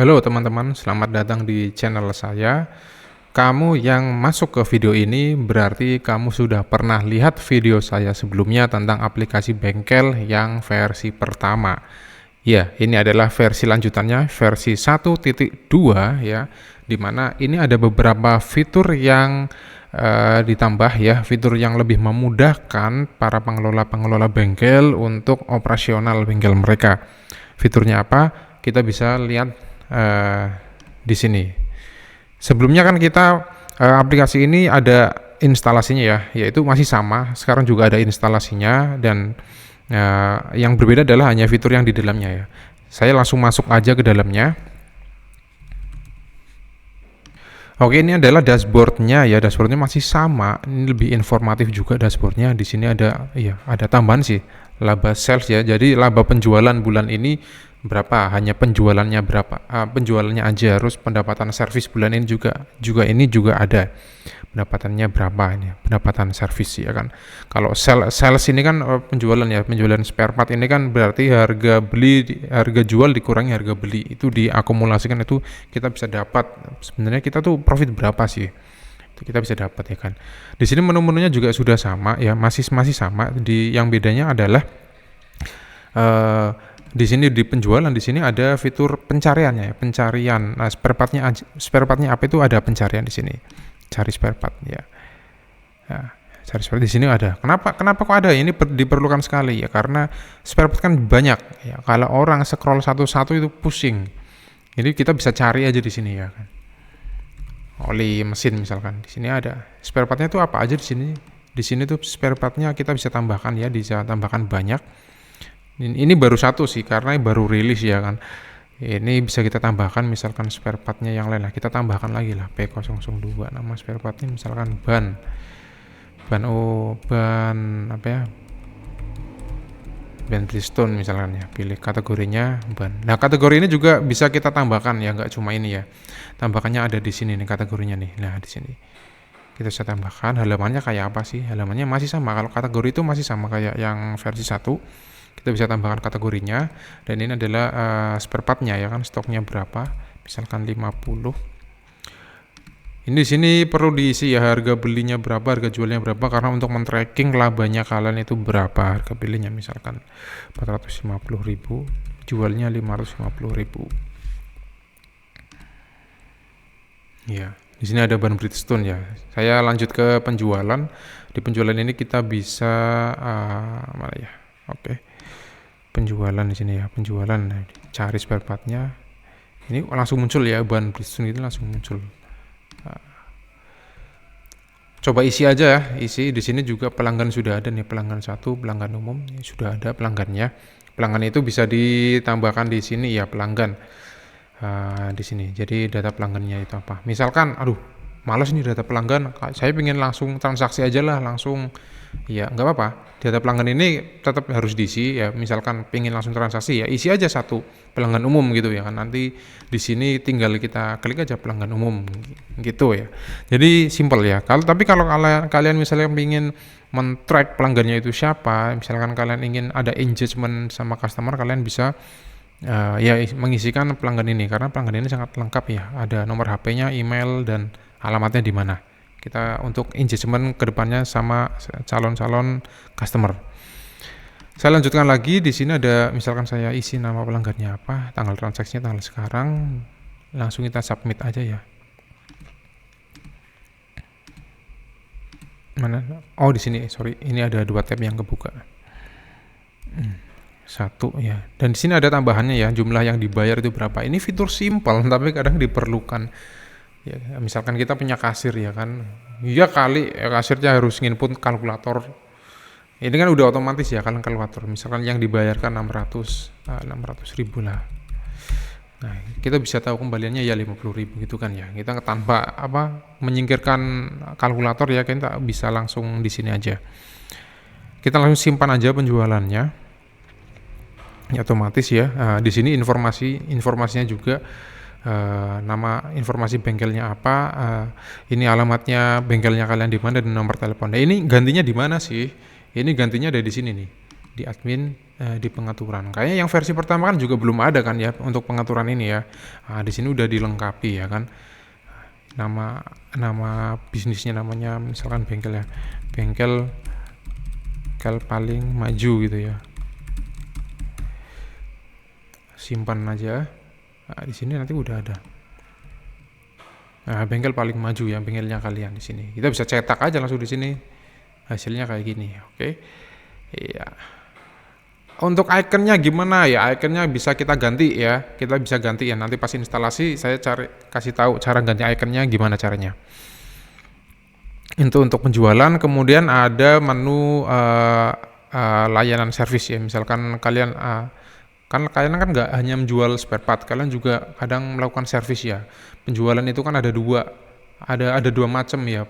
Halo teman-teman, selamat datang di channel saya. Kamu yang masuk ke video ini berarti kamu sudah pernah lihat video saya sebelumnya tentang aplikasi bengkel yang versi pertama. Ya, ini adalah versi lanjutannya, versi 1.2 ya, dimana ini ada beberapa fitur yang ditambah ya, fitur yang lebih memudahkan para pengelola-pengelola bengkel untuk operasional bengkel mereka. Fiturnya apa? Kita bisa lihat di sini. Sebelumnya kan kita aplikasi ini ada instalasinya ya, yaitu masih sama. Sekarang juga ada instalasinya dan yang berbeda adalah hanya fitur yang di dalamnya ya. Saya langsung masuk aja ke dalamnya. Oke, ini adalah dashboardnya ya. Dashboardnya masih sama. Ini lebih informatif juga dashboardnya. Di sini ada ada tambahan sih, laba sales ya. Jadi laba penjualan bulan ini berapa, hanya penjualannya berapa, penjualannya aja. Terus pendapatan servis bulan ini juga ada pendapatannya berapa, ini pendapatan servis ya kan. Kalau sales ini kan penjualan ya, penjualan spare part ini kan berarti harga jual dikurangi harga beli, itu diakumulasikan, itu kita bisa dapat sebenarnya kita tuh profit berapa sih, itu kita bisa dapat ya kan. Di sini menu-menunya juga sudah sama ya, masih sama. Yang bedanya adalah di sini di penjualan, di sini ada fitur pencariannya ya, pencarian. Nah, spare partnya apa, itu ada pencarian di sini. Cari spare part ya. Nah, cari spare di sini ada. Kenapa kok ada? Ini diperlukan sekali ya, karena spare part kan banyak ya. Kalau orang scroll satu-satu itu pusing. Jadi kita bisa cari aja di sini ya kan. Oli mesin misalkan. Di sini ada. Spare partnya itu apa aja di sini? Di sini tuh spare partnya kita bisa tambahkan ya, bisa tambahkan banyak. Ini baru satu sih karena baru rilis ya kan. Ini bisa kita tambahkan misalkan spare partnya yang lain lah. Kita tambahkan lagi lah P002, nama spare partnya misalkan ban apa ya, ban Bridgestone misalkan ya. Pilih kategorinya ban. Nah, kategori ini juga bisa kita tambahkan ya, nggak cuma ini ya. Tambahkannya ada di sini nih kategorinya nih. Nah, di sini kita bisa tambahkan halamannya kayak apa sih. Halamannya masih sama, kalau kategori itu masih sama kayak yang versi 1. Kita bisa tambahkan kategorinya, dan ini adalah spare partnya ya kan, stoknya berapa, misalkan 50. Ini di sini perlu diisi ya, harga belinya berapa, harga jualnya berapa, karena untuk men-tracking labanya kalian itu berapa. Harga belinya misalkan 450.000, jualnya 550.000. Ya, di sini ada ban Bridgestone ya. Saya lanjut ke penjualan. Di penjualan ini kita bisa mana ya? Oke. Penjualan di sini ya, penjualan. Cari spare partnya. Ini langsung muncul ya, ban Bridgestone itu langsung muncul. Coba isi aja ya, isi. Di sini juga pelanggan sudah ada nih, pelanggan 1, pelanggan umum ini sudah ada pelanggannya. Pelanggan itu bisa ditambahkan di sini ya, pelanggan. Di sini. Jadi data pelanggannya itu apa? Misalkan, malas nih data pelanggan, saya pengen langsung transaksi aja lah, langsung. Ya nggak apa-apa, data pelanggan ini tetap harus diisi ya. Misalkan pengen langsung transaksi ya, isi aja satu pelanggan umum gitu ya kan. Nanti di sini tinggal kita klik aja pelanggan umum gitu ya. Jadi simple ya. Tapi kalau kalian misalnya pengen men-track pelanggannya itu siapa, misalkan kalian ingin ada engagement sama customer, kalian bisa ya mengisikan pelanggan ini, karena pelanggan ini sangat lengkap ya. Ada nomor HP-nya, email, dan alamatnya di mana. Kita untuk engagement kedepannya sama calon-calon customer. Saya lanjutkan lagi, di sini ada misalkan saya isi nama pelanggannya apa, tanggal transaksinya tanggal sekarang, langsung kita submit aja ya. Mana? Oh, di sini, sorry, ini ada 2 tab yang kebuka. 1 ya. Dan di sini ada tambahannya ya, jumlah yang dibayar itu berapa. Ini fitur simple tapi kadang diperlukan. Ya, misalkan kita punya kasir ya kan, ya kali ya, kasirnya harus nginput kalkulator. Ini kan udah otomatis ya kan kalkulator. Misalkan yang dibayarkan 600.000 lah. Nah, kita bisa tahu kembaliannya ya 50.000 gitu kan ya. Kita tanpa menyingkirkan kalkulator ya, kita bisa langsung di sini aja. Kita langsung simpan aja penjualannya. Ya, otomatis ya. Di sini informasinya juga. Nama informasi bengkelnya apa, ini alamatnya bengkelnya kalian di mana, dan nomor telepon. Nah, ini gantinya di mana sih? Ini gantinya ada di sini nih, di admin di pengaturan. Kayaknya yang versi pertama kan juga belum ada kan ya untuk pengaturan ini ya. Nah, di sini udah dilengkapi ya kan. Nama bisnisnya namanya misalkan bengkel ya. Bengkel paling maju gitu ya. Simpan aja. Nah, di sini nanti udah ada. Nah, bengkel paling maju ya, bengkelnya kalian di sini. Kita bisa cetak aja langsung di sini. Hasilnya kayak gini, oke. Iya. Untuk ikonnya gimana ya? Ikonnya bisa kita ganti ya. Kita bisa ganti ya. Nanti pas instalasi saya kasih tahu cara ganti ikonnya gimana caranya. Itu untuk penjualan. Kemudian ada menu layanan servis ya. Misalkan kalian kan nggak hanya menjual spare part, kalian juga kadang melakukan servis ya. Penjualan itu kan ada dua macam ya,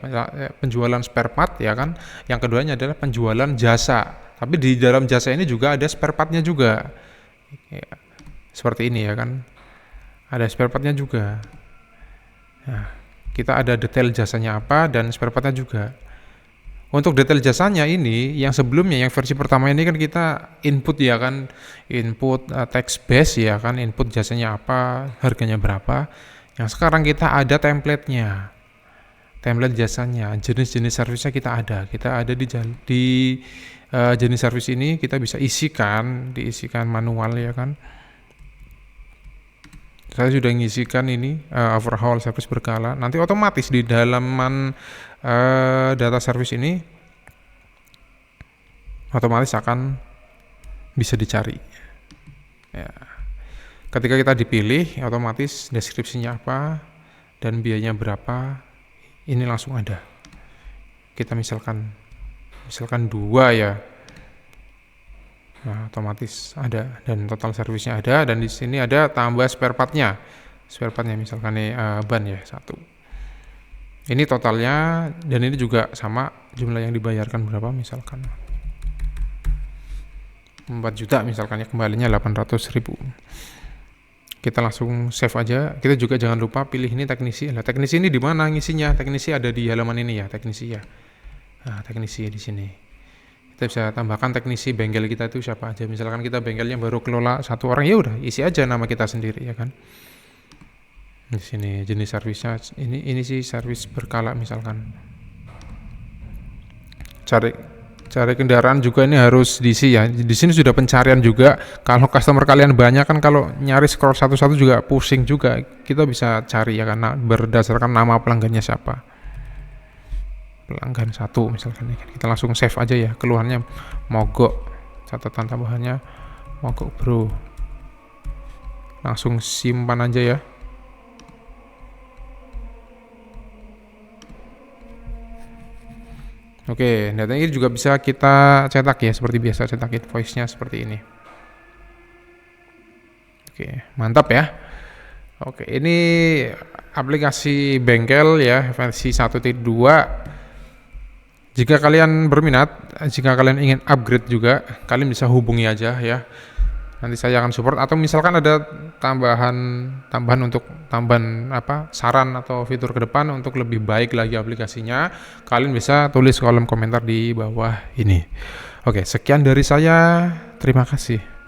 penjualan spare part ya kan. Yang keduanya adalah penjualan jasa. Tapi di dalam jasa ini juga ada spare partnya juga. Ya, seperti ini ya kan. Ada spare partnya juga. Nah, kita ada detail jasanya apa dan spare partnya juga. Untuk detail jasanya ini, yang sebelumnya, yang versi pertama ini kan kita input ya kan, input text base ya kan, input jasanya apa, harganya berapa. Yang sekarang kita ada template-nya, template jasanya, jenis-jenis servisnya kita ada di jenis servis ini kita bisa diisikan manual ya kan. Saya sudah mengisikan ini overhaul service berkala. Nanti otomatis di dalaman data service ini otomatis akan bisa dicari. Ya. Ketika kita dipilih, otomatis deskripsinya apa dan biayanya berapa, ini langsung ada. Kita misalkan 2 ya. Nah, otomatis ada dan total servisnya ada, dan di sini ada tambah spare partnya misalkan nih ban ya 1. Ini totalnya, dan ini juga sama jumlah yang dibayarkan berapa, misalkan 4 juta misalkan ya, kembalinya 800.000. Kita langsung save aja. Kita juga jangan lupa pilih ini teknisi. Nah, teknisi ini di mana ngisinya? Teknisi ada di halaman ini ya, teknisi ya. Nah, teknisi di sini. Kita bisa tambahkan teknisi bengkel kita itu siapa aja. Misalkan kita bengkelnya baru kelola 1 orang, ya udah isi aja nama kita sendiri ya kan. Di sini jenis servisnya ini sih servis berkala misalkan. Cari kendaraan juga ini harus diisi ya. Di sini sudah pencarian juga. Kalau customer kalian banyak kan, kalau nyari scroll satu-satu juga pusing juga. Kita bisa cari ya karena berdasarkan nama pelanggannya siapa. Pelanggan 1 misalkan, kita langsung save aja ya, keluhannya mogok, catatan tambahannya mogok bro, langsung simpan aja ya. Oke, data ini juga bisa kita cetak ya, seperti biasa cetak invoice-nya seperti ini. Oke, mantap ya. Oke, ini aplikasi bengkel ya versi 1.2. Jika kalian berminat, jika kalian ingin upgrade juga, kalian bisa hubungi aja ya. Nanti saya akan support, atau misalkan ada tambahan untuk saran atau fitur ke depan untuk lebih baik lagi aplikasinya, kalian bisa tulis kolom komentar di bawah ini. Oke, sekian dari saya. Terima kasih.